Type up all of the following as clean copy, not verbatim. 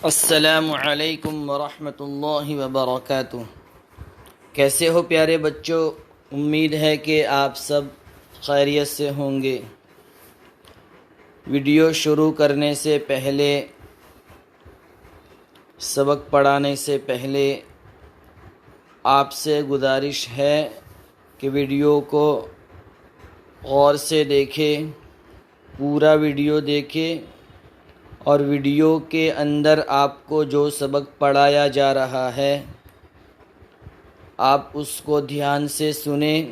السلام علیکم ورحمۃ اللہ وبرکاتہ۔ کیسے ہو پیارے بچوں؟ امید ہے کہ آپ سب خیریت سے ہوں گے۔ ویڈیو شروع کرنے سے پہلے، سبق پڑھانے سے پہلے آپ سے گزارش ہے کہ ویڈیو کو غور سے دیکھیں، پورا ویڈیو دیکھیں اور ویڈیو کے اندر آپ کو جو سبق پڑھایا جا رہا ہے آپ اس کو دھیان سے سنیں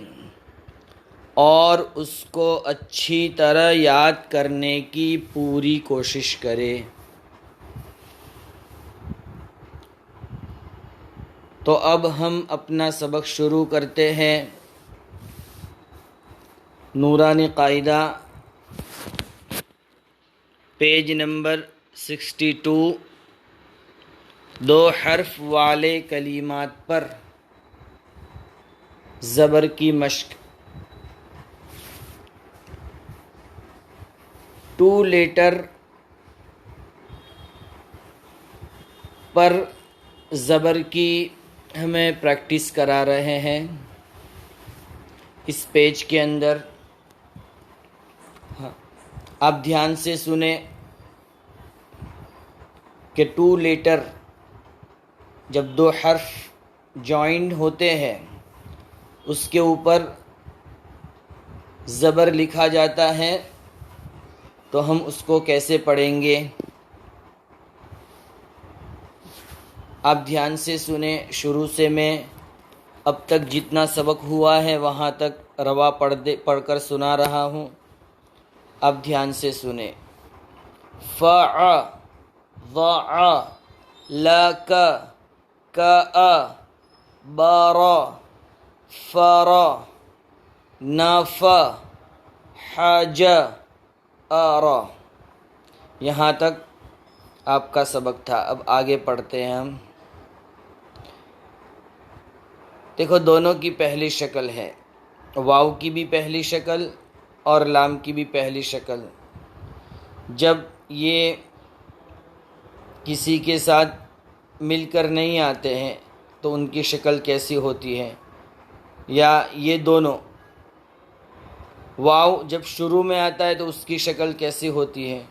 اور اس کو اچھی طرح یاد کرنے کی پوری کوشش کریں۔ تو اب ہم اپنا سبق شروع کرتے ہیں۔ نورانی قاعدہ پیج نمبر 62، دو حرف والے کلمات پر زبر کی مشق۔ 2 لیٹر پر زبر کی ہمیں پریکٹس کرا رہے ہیں اس پیج کے اندر۔ آپ دھیان سے سنیں کہ 2 لیٹر جب 2 حرف جوائنڈ ہوتے ہیں اس کے اوپر زبر لکھا جاتا ہے تو ہم اس کو کیسے پڑھیں گے؟ آپ دھیان سے سنیں۔ شروع سے میں اب تک جتنا سبق ہوا ہے وہاں تک روا پڑھ کر سنا رہا ہوں۔ اب دھیان سے سنیں۔ فع ضع لک کأ بر فر نف حج ار۔ یہاں تک آپ کا سبق تھا۔ اب آگے پڑھتے ہیں ہم۔ دیکھو دونوں کی پہلی شکل ہے، واو کی بھی پہلی شکل اور لام کی بھی پہلی شکل۔ جب یہ کسی کے ساتھ مل کر نہیں آتے ہیں تو ان کی شکل کیسی ہوتی ہے؟ یا یہ دونوں واو جب شروع میں آتا ہے تو اس کی شکل کیسی ہوتی ہے؟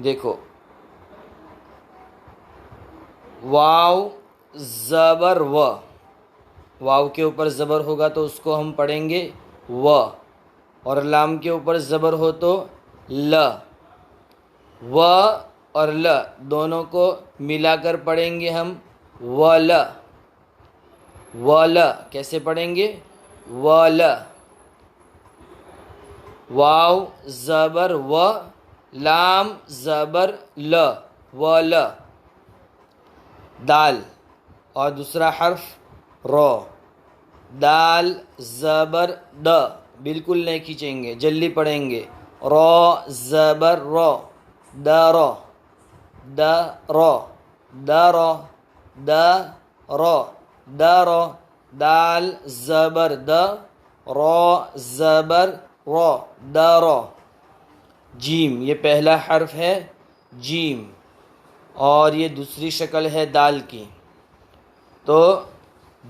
دیکھو واو زبر و، واو کے اوپر زبر ہوگا تو اس کو ہم پڑھیں گے و، اور لام کے اوپر زبر ہو تو ل۔ و اور ل دونوں کو ملا کر پڑھیں گے ہم ول۔ ول کیسے پڑھیں گے؟ ول۔ واو زبر و، لام زبر ل، ول۔ دال اور دوسرا حرف رو، دال زبر د، بالکل نہیں کھینچیں گے، جلدی پڑھیں گے۔ رو زبر رو، در در در در در۔ دال زبر د، رو زبر رو، در۔ جیم یہ پہلا حرف ہے جیم، اور یہ دوسری شکل ہے دال کی۔ تو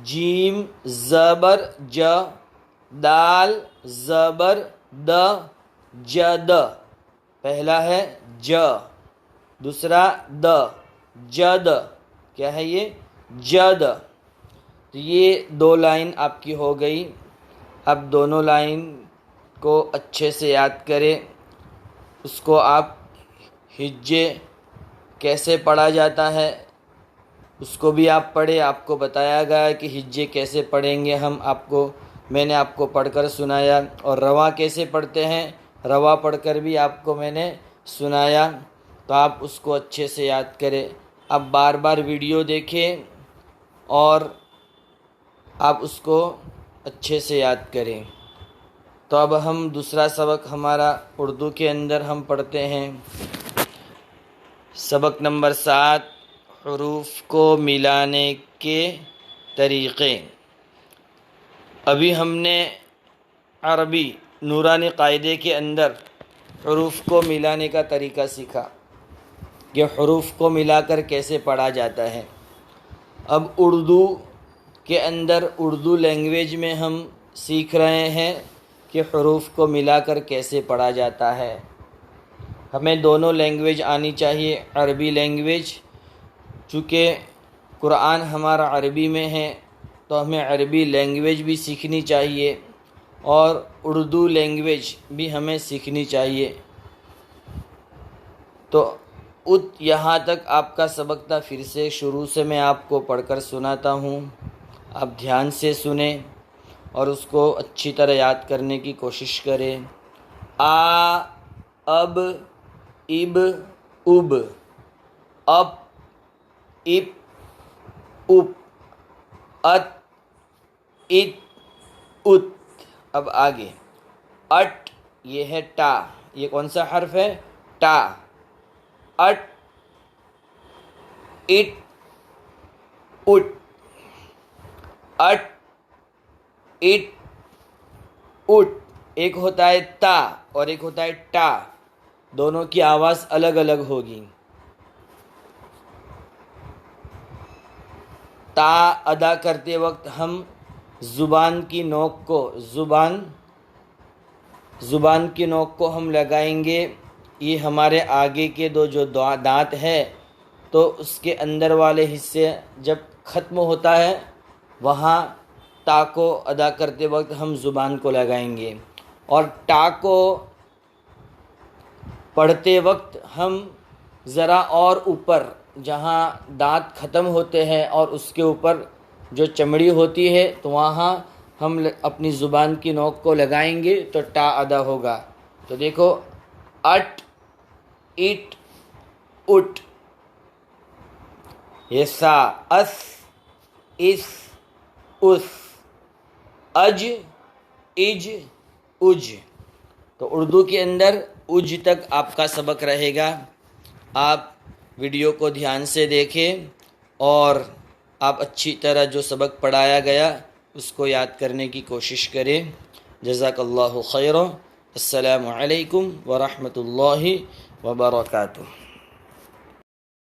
جیم زبر ج، دال زبر د، جد۔ پہلا ہے ج، دوسرا د، جد۔ کیا ہے یہ؟ جد۔ تو یہ 2 لائن آپ کی ہو گئی۔ اب دونوں لائن کو اچھے سے یاد کریں۔ اس کو آپ ہجے کیسے پڑھا جاتا ہے اس کو بھی آپ پڑھیں۔ آپ کو بتایا گیا کہ ہجے کیسے پڑھیں گے ہم، میں نے آپ کو پڑھ کر سنایا، اور رواں کیسے پڑھتے ہیں رواں پڑھ کر بھی آپ کو میں نے سنایا، تو آپ اس کو اچھے سے یاد کریں۔ اب بار بار ویڈیو دیکھیں اور آپ اس کو اچھے سے یاد کریں۔ تو اب ہم دوسرا سبق ہمارا اردو کے اندر ہم پڑھتے ہیں۔ سبق نمبر 7، حروف کو ملانے کے طریقے۔ ابھی ہم نے عربی نورانی قاعدے کے اندر حروف کو ملانے کا طریقہ سیکھا۔ کہ حروف کو ملا کر کیسے پڑھا جاتا ہے۔ اب اردو کے اندر اردو لینگویج میں ہم سیکھ رہے ہیں کہ حروف کو ملا کر کیسے پڑھا جاتا ہے۔ ہمیں دونوں لینگویج آنی چاہیے، عربی لینگویج، چونکہ قرآن ہمارا عربی میں ہے تو ہمیں عربی لینگویج بھی سیکھنی چاہیے اور اردو لینگویج بھی ہمیں سیکھنی چاہیے۔ تو یہاں تک آپ کا سبق تھا، پھر سے شروع سے میں آپ کو پڑھ کر سناتا ہوں، آپ دھیان سے سنیں اور اس کو اچھی طرح یاد کرنے کی کوشش کریں۔ آ، اب، اب، اب، اپ، اپ، اپ، ات، ات، ات۔ اب آگے اٹ، یہ ہے ٹا، یہ کون سا حرف ہے؟ ٹا۔ اٹ، اٹ، اٹ، اٹ، اٹ، اٹ۔ ایک ہوتا ہے تا اور ایک ہوتا ہے ٹا، دونوں کی آواز الگ الگ ہوگی۔ تا ادا کرتے وقت ہم زبان کی نوک کو ہم لگائیں گے، یہ ہمارے آگے کے جو دانت ہے تو اس کے اندر والے حصے جب ختم ہوتا ہے وہاں تا کو ادا کرتے وقت ہم زبان کو لگائیں گے، اور ٹا کو پڑھتے وقت ہم ذرا اور اوپر جہاں دانت ختم ہوتے ہیں اور اس کے اوپر جو چمڑی ہوتی ہے تو وہاں ہم اپنی زبان کی نوک کو لگائیں گے تو ٹا ادا ہوگا۔ تو دیکھو، اٹ، اٹ، اٹ۔ یہ سا، اس، اس، اس، اج، اج، اج۔ تو اردو کے اندر اج تک آپ کا سبق رہے گا۔ آپ ویڈیو کو دھیان سے دیکھیں اور آپ اچھی طرح جو سبق پڑھایا گیا اس کو یاد کرنے کی کوشش کریں۔ جزاک اللہ خیرا۔ السلام علیکم ورحمۃ اللہ وبرکاتہ۔